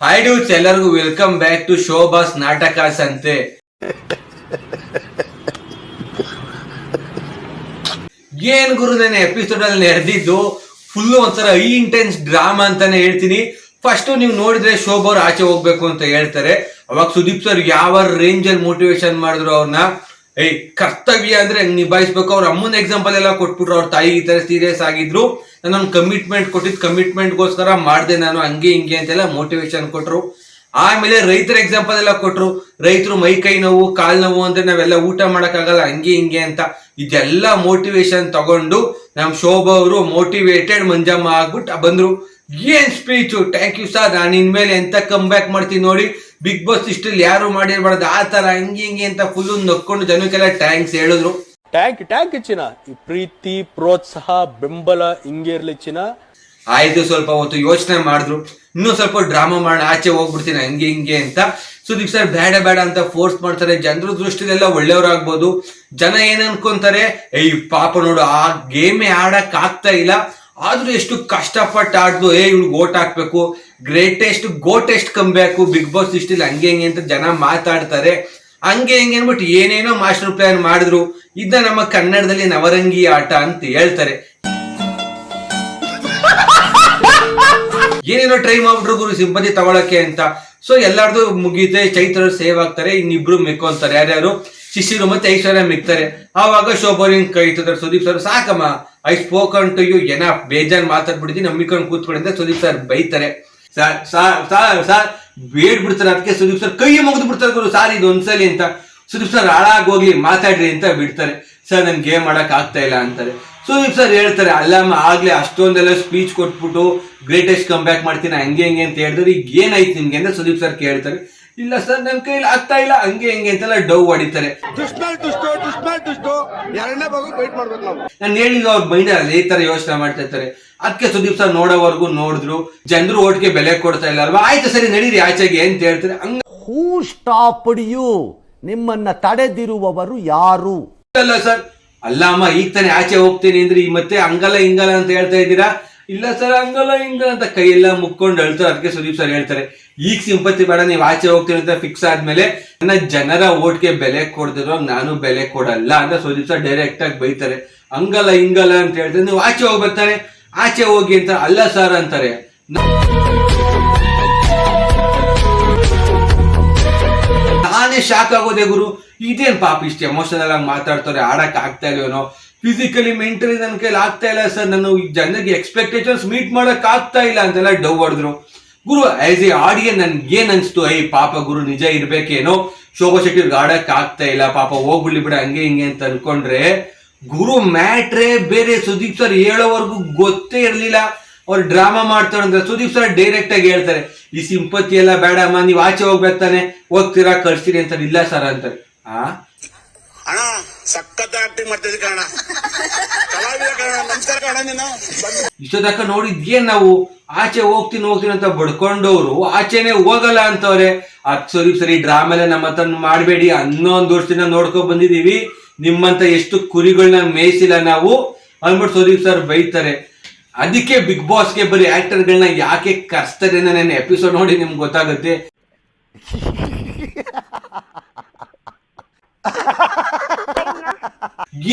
Hi ಡ್ಯೂಡ್ಸ್, ಎಲ್ಲರಿಗೂ welcome back to Shobha's ನಾಟಕ ಸಂತೆ. ಏನ್ ಗುರು, ನನ್ನ ಎಪಿಸೋಡ್ ಅಲ್ಲಿ ನಡೆದಿದ್ದು ಫುಲ್ ಒಂಥರ ಇಂಟೆನ್ಸ್ ಡ್ರಾಮಾ ಅಂತಾನೆ ಹೇಳ್ತೀನಿ. ಫಸ್ಟ್ ನೀವು ನೋಡಿದ್ರೆ ಶೋಭಾ ಅವ್ರು ಆಚೆ ಹೋಗ್ಬೇಕು ಅಂತ ಹೇಳ್ತಾರೆ. ಅವಾಗ ಸುದೀಪ್ ಸರ್ ಯಾವ ರೇಂಜ್ ಅಲ್ಲಿ ಮೋಟಿವೇಶನ್ ಮಾಡಿದ್ರು ಅವ್ರನ್ನ. ಕರ್ತವ್ಯ ಅಂದ್ರೆ ಹೆಂಗ್ ನಿಭಾಯಿಸ್ಬೇಕು. ಅವ್ರ ಅಮ್ಮನ ಎಕ್ಸಾಂಪಲ್ ಎಲ್ಲ ಕೊಟ್ಬಿಟ್ರು. ಅವ್ರ ತಾಯಿ ಈ ತರ ಸೀರಿಯಸ್ ಆಗಿದ್ರು, ನಾನೊಂದು ಕಮಿಟ್ಮೆಂಟ್ ಕೊಟ್ಟಿದ್ ಕಮಿಟ್ಮೆಂಟ್ಗೋಸ್ಕರ ಮಾಡಿದೆ ನಾನು, ಹಂಗೆ ಹಿಂಗೆ ಅಂತೆಲ್ಲ ಮೋಟಿವೇಶನ್ ಕೊಟ್ರು. ಆಮೇಲೆ ರೈತರ ಎಕ್ಸಾಂಪಲ್ ಎಲ್ಲ ಕೊಟ್ರು. ರೈತರು ಮೈ ಕೈ ನೋವು ಕಾಲ್ ನೋವು ಅಂದ್ರೆ ನಾವೆಲ್ಲ ಊಟ ಮಾಡಕ್ಕಾಗಲ್ಲ, ಹಂಗೆ ಹಿಂಗೆ ಅಂತ. ಇದೆಲ್ಲ ಮೋಟಿವೇಶನ್ ತಗೊಂಡು ನಮ್ ಶೋಭಾ ಅವರು ಮೋಟಿವೇಟೆಡ್ ಮಂಜಮ್ಮ ಆಗ್ಬಿಟ್ಟು ಬಂದ್ರು. ಏನ್ ಸ್ಪೀಚು, ಥ್ಯಾಂಕ್ ಯು ಸರ್, ನಾನು ಇನ್ಮೇಲೆ ಎಂತ ಕಮ್ ಬ್ಯಾಕ್ ಮಾಡ್ತೀನಿ ನೋಡಿ, ಬಿಗ್ ಬಾಸ್ ಇಷ್ಟಲ್ಲಿ ಯಾರು ಮಾಡಿರ್ಬಾರ್ದು ಆ ತರ, ಹಂಗೆ ಹಿಂಗೆ ಅಂತ ಫುಲ್ ನಕ್ಕೊಂಡು ಜನಕ್ಕೆಲ್ಲ ಥ್ಯಾಂಕ್ಸ್ ಹೇಳಿದ್ರು. ಟ್ಯಾಂಕ್ ಚಿನ್ನ, ಈ ಪ್ರೀತಿ ಪ್ರೋತ್ಸಾಹ ಬೆಂಬಲ ಹಿಂಗೆ ಇರ್ಲಿ ಚಿನ್ನ. ಆಯ್ತು, ಸ್ವಲ್ಪ ಹೊತ್ತು ಯೋಚನೆ ಮಾಡಿದ್ರು, ಇನ್ನೂ ಸ್ವಲ್ಪ ಡ್ರಾಮಾ ಮಾಡೋಣ, ಆಚೆ ಹೋಗ್ಬಿಡ್ತೀನಿ ಹಂಗೆ ಹಿಂಗೆ ಅಂತ. ಸುದೀಪ್ ಸರ್ ಬೇಡ ಬೇಡ ಅಂತ ಫೋರ್ಸ್ ಮಾಡ್ತಾರೆ. ಜನರ ದೃಷ್ಟಿಲೆಲ್ಲ ಒಳ್ಳೆಯವ್ರಾಗ್ಬೋದು. ಜನ ಏನ್ ಅನ್ಕೊಂತಾರೆ, ಪಾಪ ನೋಡು ಆ ಗೇಮೇ ಆಡಕ್ ಆಗ್ತಾ ಇಲ್ಲ, ಆದ್ರೂ ಎಷ್ಟು ಕಷ್ಟಪಟ್ಟು ಆಡ್ದು, ಇವ್ಳಿಗೆ ಓಟ್ ಹಾಕ್ಬೇಕು, ಗೋಟೆಸ್ಟ್ ಕಂಬ್ಯಾಕು ಬಿಗ್ ಬಾಸ್ ಇಷ್ಟಿಲ್ಲ, ಹಂಗೆ ಹಿಂಗೆ ಅಂತ ಜನ ಮಾತಾಡ್ತಾರೆ. ಹಂಗೆ ಹಿಂಗೆ ಅನ್ಬಿಟ್ಟು ಏನೇನೋ ಮಾಸ್ಟರ್ ಪ್ಲಾನ್ ಮಾಡಿದ್ರು. ಇದನ್ನ ನಮ್ಮ ಕನ್ನಡದಲ್ಲಿ ನವರಂಗಿ ಆಟ ಅಂತ ಹೇಳ್ತಾರೆ. ಏನೇನೋ ಟ್ರೈ ಮಾಡ್ಬಿಟ್ರು ಗುರು ಸಿಂಪತಿ ತಗೊಳಕ್ಕೆ ಅಂತ. ಸೊ ಎಲ್ಲಾರ್ದು ಮುಗೀತೆ, ಚೈತ್ರ ಸೇವ್ ಆಗ್ತಾರೆ, ಇನ್ನಿಬ್ರು ಮಿಕ್ಕೊಂತಾರೆ. ಯಾರ್ಯಾರು ಶಿಶಿರು ಮತ್ತೆ ಐಶ್ವರ್ಯ ಮಿಕ್ತಾರೆ. ಆವಾಗ ಶೋಭಾರಿನ್ ಕೈ ಇಟ್ಟಿದ್ದಾರೆ. ಸುದೀಪ್ ಸರ್ ಸಾಕಮ್ಮ, ಐ ಸ್ಪೋಕನ್ ಟು ಯು, ಏನ ಬೇಜಾನ್ ಮಾತಾಡ್ಬಿಟ್ಟಿದ್ದೀನಿ, ನಂಬಿಕೊಂಡು ಕೂತ್ಕೊಳ್ಳಿ ಅಂತ ಸುದೀಪ್ ಸರ್ ಬೈತಾರೆ. ಸಾರ್ ಬೇಡ್ ಬಿಡ್ತಾರೆ. ಅದಕ್ಕೆ ಸುದೀಪ್ ಸರ್ ಕೈ ಮುಗಿದು ಬಿಡ್ತಾರೆ ಗುರು, ಸಾರ್ ಇದು ಒಂದ್ಸಲಿ ಅಂತ. ಸುದೀಪ್ ಸರ್ ಹಾಳಾಗೋಗ್ಲಿ ಮಾತಾಡ್ರಿ ಅಂತ ಬಿಡ್ತಾರೆ. ಸರ್ ನನ್ ಗೇಮ್ ಮಾಡಕ್ ಆಗ್ತಾ ಇಲ್ಲ ಅಂತಾರೆ. ಸುದೀಪ್ ಸರ್ ಹೇಳ್ತಾರೆ, ಅಲ್ಲಮ್ಮ ಆಗ್ಲೇ ಅಷ್ಟೊಂದೆಲ್ಲ ಸ್ಪೀಚ್ ಕೊಟ್ಬಿಟ್ಟು ಗ್ರೇಟೆಸ್ಟ್ ಕಮ್ ಬ್ಯಾಕ್ ಮಾಡ್ತೀನಿ ಹಂಗೆ ಹಿಂಗೆ ಅಂತ ಹೇಳಿದ್ರೆ ಈಗ ಏನಾಯ್ತು ನಿಮ್ಗೆ ಅಂತ ಸುದೀಪ್ ಸರ್ ಕೇಳ್ತಾರೆ. ಇಲ್ಲ ಸರ್ ನನ್ ಕೈಲಿ ಆಗ್ತಾ ಇಲ್ಲ ಹಂಗೆ ಹಿಂಗೆ ಅಂತೆಲ್ಲ ಡೌ ಹೊಡಿತಾರೆ. ನಾನು ಹೇಳಿದ್ರು ಅವ್ರ ಮೈಂಡ್ ಅಲ್ಲಿ ಈ ತರ ಯೋಚನೆ ಮಾಡ್ತಾ ಇರ್ತಾರೆ. ಅದಕ್ಕೆ ಸುದೀಪ್ ಸರ್ ನೋಡೋವರೆಗೂ ನೋಡಿದ್ರು, ಜನರು ಓಟ್ಗೆ ಬೆಲೆ ಕೊಡ್ತಾ ಇಲ್ಲ ಅಲ್ವಾ, ಆಯ್ತು ಸರಿ ನಡೀರಿ ಆಚೆಗೆ ಅಂತ ಹೇಳ್ತಾರೆ. ಹೂ ಸ್ಟಾಪ್ಡ್ ಯು, ನಿಮ್ಮನ್ನ ತಡೆದಿರುವವರು ಯಾರು? ಅಲ್ಲ ಸರ್, ಅಲ್ಲ ಅಮ್ಮ ಈಗ ತಾನೇ ಆಚೆ ಹೋಗ್ತೀನಿ ಅಂದ್ರೆ ಈ ಮತ್ತೆ ಹಂಗಲ್ಲ ಹಿಂಗಲ್ಲ ಅಂತ ಹೇಳ್ತಾ ಇದ್ದೀರಾ. ಇಲ್ಲ ಸರ್ ಹಂಗಲ್ಲ ಹಿಂಗಲ್ಲ ಅಂತ ಕೈ ಎಲ್ಲ ಮುಕ್ಕೊಂಡು ಹೇಳ್ತಾರೆ. ಅದಕ್ಕೆ ಸುದೀಪ್ ಸರ್ ಹೇಳ್ತಾರೆ, ಈಗ ಸಿಂಪತಿ ಬೇಡ, ನೀವು ಆಚೆ ಹೋಗ್ತೀನಿ ಅಂತ ಫಿಕ್ಸ್ ಆದ್ಮೇಲೆ ನನ್ನ ಜನರ ಓಟ್ಗೆ ಬೆಲೆ ಕೊಡ್ದಿರೋ ನಾನು ಬೆಲೆ ಕೊಡಲ್ಲ ಅಂತ ಸುದೀಪ್ ಸರ್ ಡೈರೆಕ್ಟ್ ಆಗಿ ಬೈತಾರೆ. ಹಂಗಲ್ಲ ಹಿಂಗಲ್ಲ ಅಂತ ಹೇಳ್ತಾರೆ. ನೀವು ಆಚೆ ಹೋಗ್ಬೇಕಾರೆ ಆಚೆ ಹೋಗಿ ಅಂತ. ಅಲ್ಲ ಸರ್ ಅಂತಾರೆ. ನಾನೇ ಶಾಕ್ ಆಗೋದೆ ಗುರು, ಇದೇನ್ ಪಾಪ ಇಷ್ಟು ಎಮೋಷನಲ್ ಆಗಿ ಮಾತಾಡ್ತಾರೆ, ಆಡಕ್ ಆಗ್ತಾ ಇಲ್ವೇನೋ, ಫಿಸಿಕಲಿ ಮೆಂಟಲಿ ನನ್ನ ಕೈಲಿ ಆಗ್ತಾ ಇಲ್ಲ ಸರ್, ನಾನು ಜನರಿಗೆ ಎಕ್ಸ್ಪೆಕ್ಟೇಷನ್ಸ್ ಮೀಟ್ ಮಾಡಕ್ ಆಗ್ತಾ ಇಲ್ಲ ಅಂತೆಲ್ಲ ಡೌ ಹೊಡೆದ್ರು. ಗುರು ಆಸ್ ಎ ಆಡಿಯನ್ ನನ್ಗೆ ಏನ್ ಅನ್ಸ್ತು, ಪಾಪ ಗುರು ನಿಜ ಇರ್ಬೇಕೇನೋ, ಶೋಭಾ ಶೆಟ್ಟಿರ್ಗೆ ಆಡಕ್ ಆಗ್ತಾ ಇಲ್ಲ, ಪಾಪ ಹೋಗ್ಬಿಡ್ಲಿ ಬಿಡ ಹಂಗೆ ಹಿಂಗೆ ಅಂತ ಅನ್ಕೊಂಡ್ರೆ ಗುರು ಮ್ಯಾಟ್ರೇ ಬೇರೆ. ಸುದೀಪ್ ಸರ್ ಹೇಳೋವರೆಗೂ ಗೊತ್ತೇ ಇರ್ಲಿಲ್ಲ ಅವ್ರು ಡ್ರಾಮಾ ಮಾಡ್ತಾರೆ ಅಂದ್ರೆ. ಸುದೀಪ್ ಸರ್ ಡೈರೆಕ್ಟ್ ಆಗಿ ಹೇಳ್ತಾರೆ, ಈ ಸಿಂಪತಿ ಎಲ್ಲ ಬೇಡ ಅಮ್ಮ, ನೀವು ಆಚೆ ಹೋಗ್ಬೇಕಾನೆ, ಹೋಗ್ತೀರಾ ಕಳ್ಸ್ತೀನಿ ಅಂತ. ಇಲ್ಲ ಸರ್ ಅಂತಾರೆ. ಅಣ್ಣ ಸಖತ್ ಆಕ್ಟಿಂಗ್ ಮಾಡ್ತಿದ್ದೆ ಕಣ, ನಮಸ್ಕಾರ ಕಣ. ನೀನು ಇಷ್ಟೊತ್ತಕ್ಕ ನೋಡಿದ್ಯೇನ್ ನಾವು ಆಚೆ ಹೋಗ್ತೀನಿ ಅಂತ ಬಡ್ಕೊಂಡವ್ರು ಆಚೆನೆ ಹೋಗಲ್ಲ ಅಂತವ್ರೆ. ಸುದೀಪ್ ಸರಿ ಡ್ರಾಮಾ ಎಲ್ಲ ನಮ್ಮ ಹತ್ರ ಮಾಡಬೇಡಿ, ಅನ್ನೊಂದು ವರ್ಷದಿಂದ ನೋಡ್ಕೊಂಡ್ ಬಂದಿದೀವಿ, ನಿಮ್ಮಂತ ಎಷ್ಟು ಕುರಿಗಳನ್ನ ಮೇಯಿಸಿಲ್ಲ ನಾವು ಅಂದ್ಬಿಟ್ಟು ಸುದೀಪ್ ಸರ್ ಬೈತಾರೆ. ಅದಕ್ಕೆ ಬಿಗ್ ಬಾಸ್ಗೆ ಬರೀ ಆಕ್ಟರ್ಗಳನ್ನ ಯಾಕೆ ಕರ್ಸ್ತಾರೆ ನನ್ನ ಎಪಿಸೋಡ್ ನೋಡಿ ನಿಮ್ಗೆ ಗೊತ್ತಾಗುತ್ತೆ.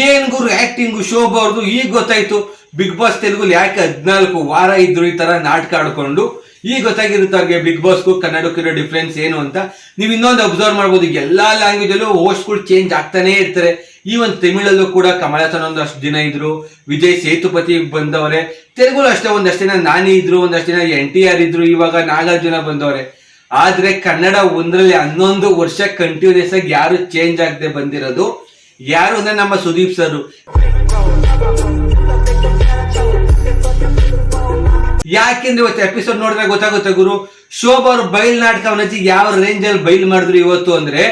ಏನ್ ಗುರು ಆಕ್ಟಿಂಗು ಶೋಭಾ ಅವ್ರದ್ದು ಈಗ ಗೊತ್ತಾಯ್ತು. ಬಿಗ್ ಬಾಸ್ ತೆಲುಗು ಯಾಕೆ 14 ವಾರ ಇದ್ರು ಈ ತರ ನಾಟಕ ಆಡ್ಕೊಂಡು. ಈಗ ಗೊತ್ತಾಗಿರುತ್ತೆ ಅವ್ರಿಗೆ ಬಿಗ್ ಬಾಸ್ಗೂ ಕನ್ನಡಕ್ಕಿರೋ ಡಿಫ್ರೆನ್ಸ್ ಏನು ಅಂತ. ನೀವು ಇನ್ನೊಂದು ಅಬ್ಸರ್ವ್ ಮಾಡ್ಬೋದು, ಎಲ್ಲಾ ಲ್ಯಾಂಗ್ವೇಜ್ ಅಲ್ಲೂ ಹೋಸ್ಟ್ಗಳು ಚೇಂಜ್ ಆಗ್ತಾನೆ ಇರ್ತಾರೆ. ಈವನ್ ತಮಿಳಲ್ಲೂ ಕೂಡ ಕಮಲಾಸನ್ ಒಂದಷ್ಟು ದಿನ ಇದ್ರು, ವಿಜಯ್ ಸೇತುಪತಿ ಬಂದವರೆ. ತೆಲುಗು ಅಷ್ಟೇ ಒಂದಷ್ಟು ದಿನ ನಾನಿ ಇದ್ರು, ಒಂದಷ್ಟು ದಿನ NTR ಇದ್ರು, ಇವಾಗ ನಾಗಾರ್ಜುನ ಬಂದವ್ರೆ. ಆದ್ರೆ ಕನ್ನಡ ಒಂದರಲ್ಲಿ 11 ವರ್ಷ ಕಂಟಿನ್ಯೂಸ್ ಆಗಿ ಯಾರು ಚೇಂಜ್ ಆಗದೆ ಬಂದಿರೋದು ಯಾರು ಅಂದ್ರೆ ನಮ್ಮ ಸುದೀಪ್ ಸರ್. ಯಾಕೆಂದ್ರೆ ಇವತ್ತು ಎಪಿಸೋಡ್ ನೋಡಿದ್ರೆ ಗೊತ್ತಾಗುತ್ತೆ ಗುರು, ಶೋಭಾ ಅವ್ರು ಬಯಲ್ ನಾಟಕ ಅವನಜ್ಜಿ ಯಾವ ರೇಂಜ್ ಅಲ್ಲಿ ಬಯಲ್ ಮಾಡಿದ್ರು ಇವತ್ತು ಅಂದ್ರೆ,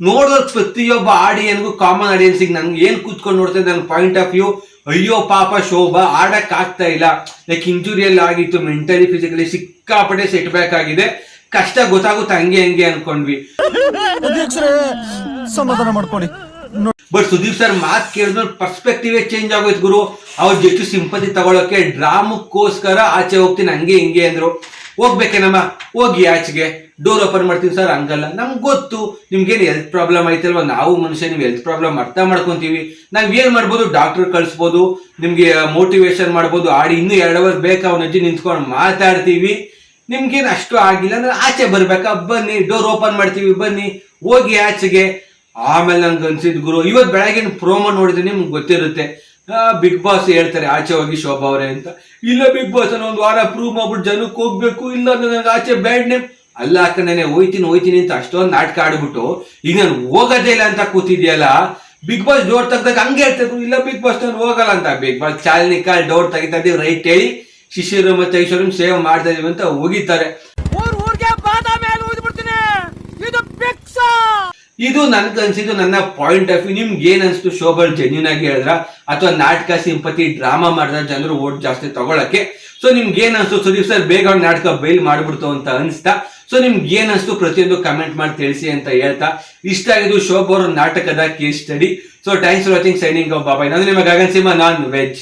ನೋಡೋರ್ ಪ್ರತಿಯೊಬ್ಬ ಆಡಿಯನ್ಗೂ ಕಾಮನ್ ಆಡಿಯನ್ಸಿಗೆ ನನ್ಗೆ ಏನ್ ಕೂತ್ಕೊಂಡು ನೋಡ್ತಾರೆ ನನ್ನ ಪಾಯಿಂಟ್ ಆಫ್ ವ್ಯೂ, ಅಯ್ಯೋ ಪಾಪ ಶೋಭಾ ಆಡಕ್ ಆಗ್ತಾ ಇಲ್ಲ, ಲೈಕ್ ಇಂಜುರಿಯಲ್ಲಿ ಆಗಿತ್ತು, ಮೆಂಟಲಿ ಫಿಸಿಕಲಿ ಸಿಕ್ಕಾಪಟ್ಟೆ ಸೆಟ್ ಬ್ಯಾಕ್ ಆಗಿದೆ, ಕಷ್ಟ ಗೊತ್ತಾಗುತ್ತೆ ಹಂಗೆ ಹಂಗೆ ಅನ್ಕೊಂಡ್ವಿ. ಸಮಾಧಾನ ಮಾಡ್ಕೊಳ್ಳಿ. ಬಟ್ ಸುದೀಪ್ ಸರ್ ಮಾತ್ ಕೇಳಿದ್ರೆ ಪರ್ಸ್ಪೆಕ್ಟಿವ್ ಚೇಂಜ್ ಆಗೋಯ್ತು ಗುರು. ಅವ್ರು ಎಷ್ಟು ಸಿಂಪತಿ ತಗೊಳಕ್ಕೆ ಡ್ರಾಮಕ್ಕೋಸ್ಕರ ಆಚೆ ಹೋಗ್ತೀನಿ ಹಂಗೆ ಹಿಂಗೆ ಅಂದ್ರು. ಹೋಗ್ಬೇಕೇನಮ್ಮ, ಹೋಗಿ ಆಚೆಗೆ ಡೋರ್ ಓಪನ್ ಮಾಡ್ತೀವಿ ಸರ್. ಹಂಗಲ್ಲ, ನಮ್ಗೆ ಗೊತ್ತು ನಿಮ್ಗೇನು ಹೆಲ್ತ್ ಪ್ರಾಬ್ಲಮ್ ಐತಲ್ವ, ನಾವು ಮನುಷ್ಯ, ನೀವು ಹೆಲ್ತ್ ಪ್ರಾಬ್ಲಮ್ ಅರ್ಥ ಮಾಡ್ಕೊಂತೀವಿ. ನಾವ್ ಏನ್ ಮಾಡ್ಬೋದು, ಡಾಕ್ಟರ್ ಕಳ್ಸ್ಬೋದು, ನಿಮ್ಗೆ ಮೋಟಿವೇಶನ್ ಮಾಡ್ಬೋದು, ಆಡಿ ಇನ್ನೂ 2 ಅವರ್ ಬೇಕಾ ಅವನ ಅಜ್ಜಿ ನಿಂತ್ಕೊಂಡು ಮಾತಾಡ್ತೀವಿ. ನಿಮ್ಗೇನು ಅಷ್ಟು ಆಗಿಲ್ಲ ಅಂದ್ರೆ ಆಚೆ ಬರ್ಬೇಕಾ, ಬನ್ನಿ, ಡೋರ್ ಓಪನ್ ಮಾಡ್ತೀವಿ, ಬನ್ನಿ, ಹೋಗಿ ಆಚೆಗೆ. ಆಮೇಲೆ ನಂಗೆ ಅನ್ಸಿದ್ ಗುರು, ಇವತ್ತು ಬೆಳಗಿನ ಪ್ರೋಮೋ ನೋಡಿದ್ರೆ ನಿಮ್ಗೆ ಗೊತ್ತಿರುತ್ತೆ, ಬಿಗ್ ಬಾಸ್ ಹೇಳ್ತಾರೆ ಆಚೆ ಹೋಗಿ ಶೋಭಾ ಅವರೇ ಅಂತ. ಇಲ್ಲ ಬಿಗ್ ಬಾಸ್ ಅನ್ನೋ 1 ವಾರ ಪ್ರೂವ್ ಮಾಡ್ಬಿಟ್ಟು ಜನಕ್ಕೆ ಹೋಗ್ಬೇಕು, ಇಲ್ಲ ನನಗೆ ಆಚೆ ಬ್ಯಾಡ್ ನೇಮ್ ಅಲ್ಲ ಹಾಕೊಂಡೇನೆ ಹೋಯ್ತೀನಿ ಅಂತ ಅಷ್ಟೊಂದು ನಾಟಕ ಆಡ್ಬಿಟ್ಟು ಈಗ ನಾನು ಹೋಗೋದೇ ಇಲ್ಲ ಅಂತ ಕೂತಿದ್ಯಲ್ಲ. ಬಿಗ್ ಬಾಸ್ ಡೋರ್ ತೆಗ್ದಾಗ ಹಂಗೆ ಹೇಳ್ತಾರೆ, ಇಲ್ಲ ಬಿಗ್ ಬಾಸ್ ನಾನು ಹೋಗಲ್ಲ ಅಂತ. ಬಿಗ್ ಬಾಸ್ ಚಾಲನಿ ಕಾಲ್ ಡೋರ್ ತೆಗಿತಾ ಇದೀವಿ ರೈಟ್ ಹೇಳಿ, ಶಿಷ್ಯರು ಮತ್ತೆ ಐಶ್ವರ್ಯಂ ಸೇವ್ ಮಾಡ್ತಾ ಇದೀವಿ ಅಂತ ಹೋಗಿದ್ದಾರೆ. ಇದು ನನ್ಗನ್ಸಿದ್ದು, ನನ್ನ ಪಾಯಿಂಟ್ ಆಫ್ ವ್ಯೂ. ನಿಮ್ಗೆ ಏನ್ ಅನ್ಸ್ತು, ಶೋಭಲ್ ಜೆನ್ಯೂನ್ ಆಗಿ ಹೇಳಿದ್ರ ಅಥವಾ ನಾಟಕ ಸಿಂಪತಿ ಡ್ರಾಮಾ ಮಾಡಿದ್ರ ಜನರು ಓಟ್ ಜಾಸ್ತಿ ತಗೊಳಕ್ಕೆ? ಸೊ ನಿಮ್ಗೆ ಏನ್ ಅನ್ಸ್ತು, ಸುದೀಪ್ ಸರ್ ಬೇಗ ಒಂದು ನಾಟಕ ಬೈಲ್ ಮಾಡ್ಬಿಡ್ತು ಅಂತ ಅನ್ಸ್ತಾ? ಸೊ ನಿಮ್ಗೆ ಏನ್ ಅನ್ಸ್ತು ಪ್ರತಿಯೊಂದು ಕಮೆಂಟ್ ಮಾಡಿ ತಿಳಿಸಿ ಅಂತ ಹೇಳ್ತಾ, ಇಷ್ಟ ಆಗಿದ್ದು ಶೋಭಾ ಅವರ ನಾಟಕದ case study. So thanks for watching, signing off, bye-bye. ನಾನು ನಿಮ್ಮ ಗಗನ್ ಸಿಂಹ, ನಾನ್ ವೆಜ್.